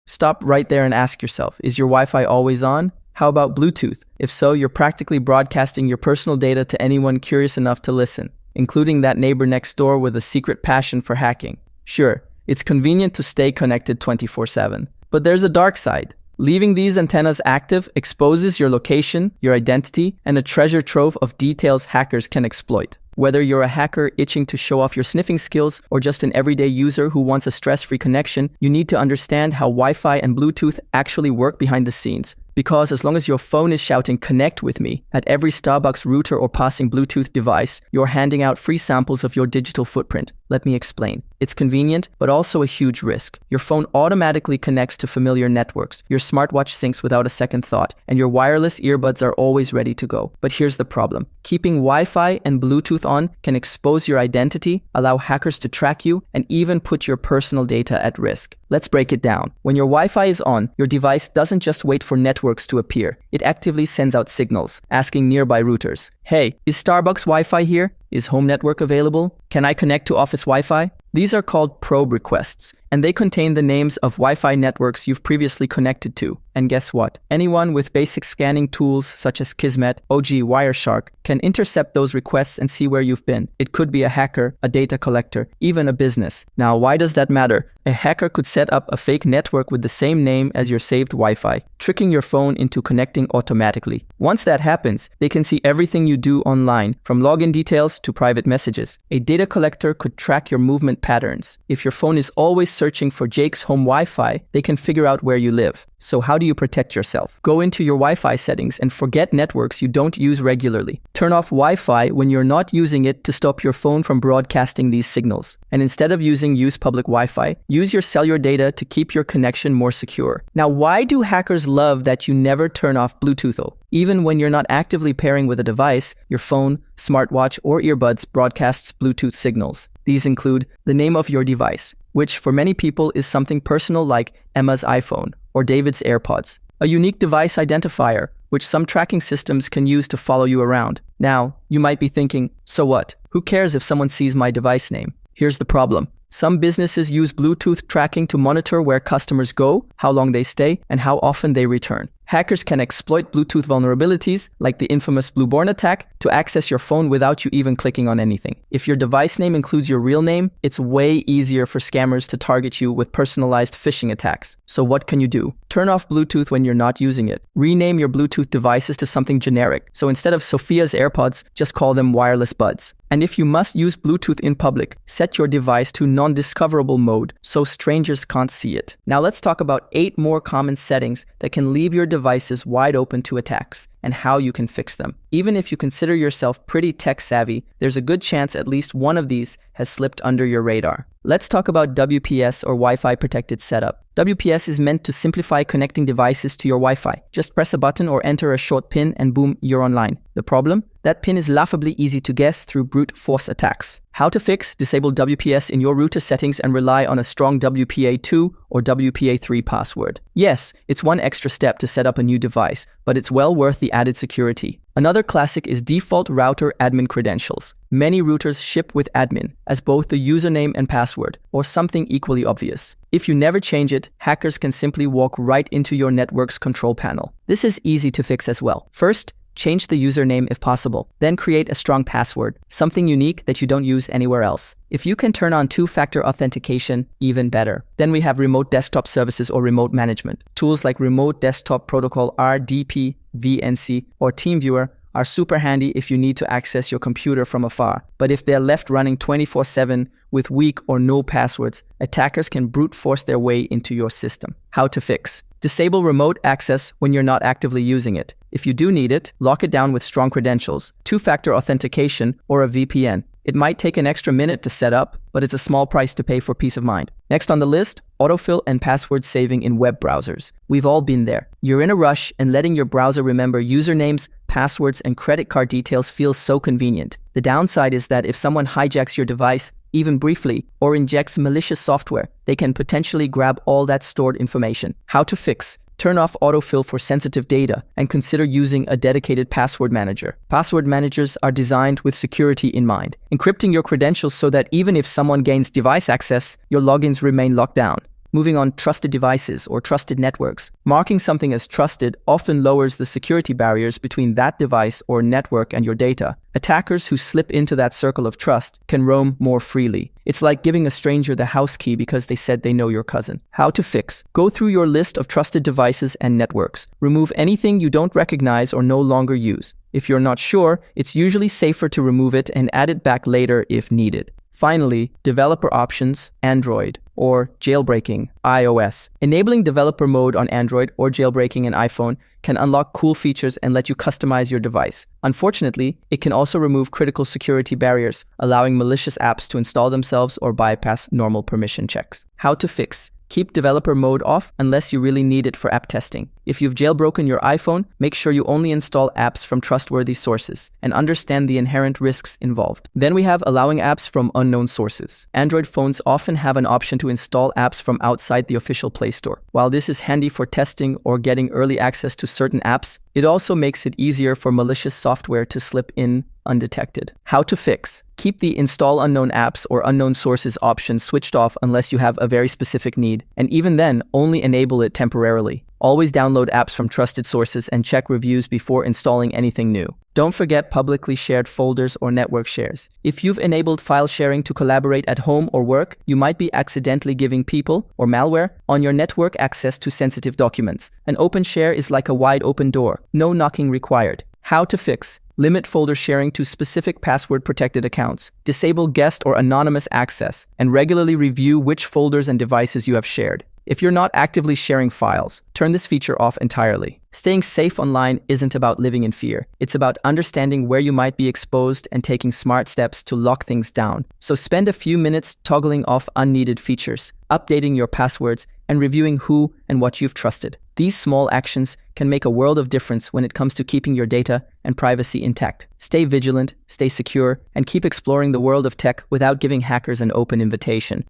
Stop right there and ask yourself, is your Wi-Fi always on? How about Bluetooth? If so, you're practically broadcasting your personal data to anyone curious enough to listen, including that neighbor next door with a secret passion for hacking. Sure, it's convenient to stay connected 24/7, but there's a dark side. Leaving these antennas active exposes your location, your identity, and a treasure trove of details hackers can exploit. Whether you're a hacker itching to show off your sniffing skills or just an everyday user who wants a stress-free connection, you need to understand how Wi-Fi and Bluetooth actually work behind the scenes. Because as long as your phone is shouting "connect with me" at every Starbucks router or passing Bluetooth device, you're handing out free samples of your digital footprint. Let me explain. It's convenient, but also a huge risk. Your phone automatically connects to familiar networks, your smartwatch syncs without a second thought, and your wireless earbuds are always ready to go. But here's the problem. Keeping Wi-Fi and Bluetooth on can expose your identity, allow hackers to track you, and even put your personal data at risk. Let's break it down. When your Wi-Fi is on, your device doesn't just wait for networks to appear. It actively sends out signals, asking nearby routers, "Hey, is Starbucks Wi-Fi here? Is home network available? Can I connect to office Wi-Fi?" These are called probe requests, and they contain the names of Wi-Fi networks you've previously connected to. And guess what? Anyone with basic scanning tools such as Kismet, OG, Wireshark can intercept those requests and see where you've been. It could be a hacker, a data collector, even a business. Now, why does that matter? A hacker could set up a fake network with the same name as your saved Wi-Fi, tricking your phone into connecting automatically. Once that happens, they can see everything you do online, from login details to private messages. A data collector could track your movement patterns. If your phone is always searching for Jake's home Wi-Fi, they can figure out where you live. So how do you protect yourself? Go into your Wi-Fi settings and forget networks you don't use regularly. Turn off Wi-Fi when you're not using it to stop your phone from broadcasting these signals. And instead of use public Wi-Fi, use your cellular data to keep your connection more secure. Now, why do hackers love that you never turn off Bluetooth though? Even when you're not actively pairing with a device, your phone, smartwatch, or earbuds broadcasts Bluetooth signals. These include the name of your device, which for many people is something personal like Emma's iPhone or David's AirPods. A unique device identifier, which some tracking systems can use to follow you around. Now, you might be thinking, so what? Who cares if someone sees my device name? Here's the problem. Some businesses use Bluetooth tracking to monitor where customers go, how long they stay, and how often they return. Hackers can exploit Bluetooth vulnerabilities, like the infamous Blueborn attack, to access your phone without you even clicking on anything. If your device name includes your real name, it's way easier for scammers to target you with personalized phishing attacks. So what can you do? Turn off Bluetooth when you're not using it. Rename your Bluetooth devices to something generic. So instead of Sophia's AirPods, just call them wireless buds. And if you must use Bluetooth in public, set your device to non-discoverable mode so strangers can't see it. Now let's talk about 8 more common settings that can leave your devices wide open to attacks and how you can fix them. Even if you consider yourself pretty tech savvy, there's a good chance at least one of these has slipped under your radar. Let's talk about WPS or Wi-Fi protected setup. WPS is meant to simplify connecting devices to your Wi-Fi. Just press a button or enter a short PIN and boom, you're online. The problem? That PIN is laughably easy to guess through brute force attacks. How to fix? Disable WPS in your router settings and rely on a strong WPA2 or WPA3 password. Yes, it's one extra step to set up a new device, but it's well worth the added security. Another classic is default router admin credentials. Many routers ship with admin as both the username and password, or something equally obvious. If you never change it, hackers can simply walk right into your network's control panel. This is easy to fix as well. First, change the username if possible. Then create a strong password, something unique that you don't use anywhere else. If you can turn on two-factor authentication, even better. Then we have remote desktop services or remote management. Tools like Remote Desktop Protocol RDP, VNC, or TeamViewer are super handy if you need to access your computer from afar. But if they're left running 24/7 with weak or no passwords, attackers can brute force their way into your system. How to fix? Disable remote access when you're not actively using it. If you do need it, lock it down with strong credentials, two-factor authentication, or a VPN. It might take an extra minute to set up, but it's a small price to pay for peace of mind. Next on the list, autofill and password saving in web browsers. We've all been there. You're in a rush and letting your browser remember usernames, passwords, and credit card details feels so convenient. The downside is that if someone hijacks your device, even briefly, or injects malicious software, they can potentially grab all that stored information. How to fix? Turn off autofill for sensitive data and consider using a dedicated password manager. Password managers are designed with security in mind, encrypting your credentials so that even if someone gains device access, your logins remain locked down. Moving on, trusted devices or trusted networks. Marking something as trusted often lowers the security barriers between that device or network and your data. Attackers who slip into that circle of trust can roam more freely. It's like giving a stranger the house key because they said they know your cousin. How to fix. Go through your list of trusted devices and networks. Remove anything you don't recognize or no longer use. If you're not sure, it's usually safer to remove it and add it back later if needed. Finally, developer options, Android, or jailbreaking, iOS. Enabling developer mode on Android or jailbreaking an iPhone can unlock cool features and let you customize your device. Unfortunately, it can also remove critical security barriers, allowing malicious apps to install themselves or bypass normal permission checks. How to fix. Keep developer mode off unless you really need it for app testing. If you've jailbroken your iPhone, make sure you only install apps from trustworthy sources and understand the inherent risks involved. Then we have allowing apps from unknown sources. Android phones often have an option to install apps from outside the official Play Store. While this is handy for testing or getting early access to certain apps, it also makes it easier for malicious software to slip in undetected. How to fix. Keep the install unknown apps or unknown sources option switched off unless you have a very specific need, and even then, only enable it temporarily. Always download apps from trusted sources and check reviews before installing anything new. Don't forget publicly shared folders or network shares. If you've enabled file sharing to collaborate at home or work, you might be accidentally giving people, or malware, on your network access to sensitive documents. An open share is like a wide open door. No knocking required. How to fix. Limit folder sharing to specific password-protected accounts. Disable guest or anonymous access, and regularly review which folders and devices you have shared. If you're not actively sharing files, turn this feature off entirely. Staying safe online isn't about living in fear. It's about understanding where you might be exposed and taking smart steps to lock things down. So spend a few minutes toggling off unneeded features, updating your passwords, and reviewing who and what you've trusted. These small actions can make a world of difference when it comes to keeping your data and privacy intact. Stay vigilant, stay secure, and keep exploring the world of tech without giving hackers an open invitation.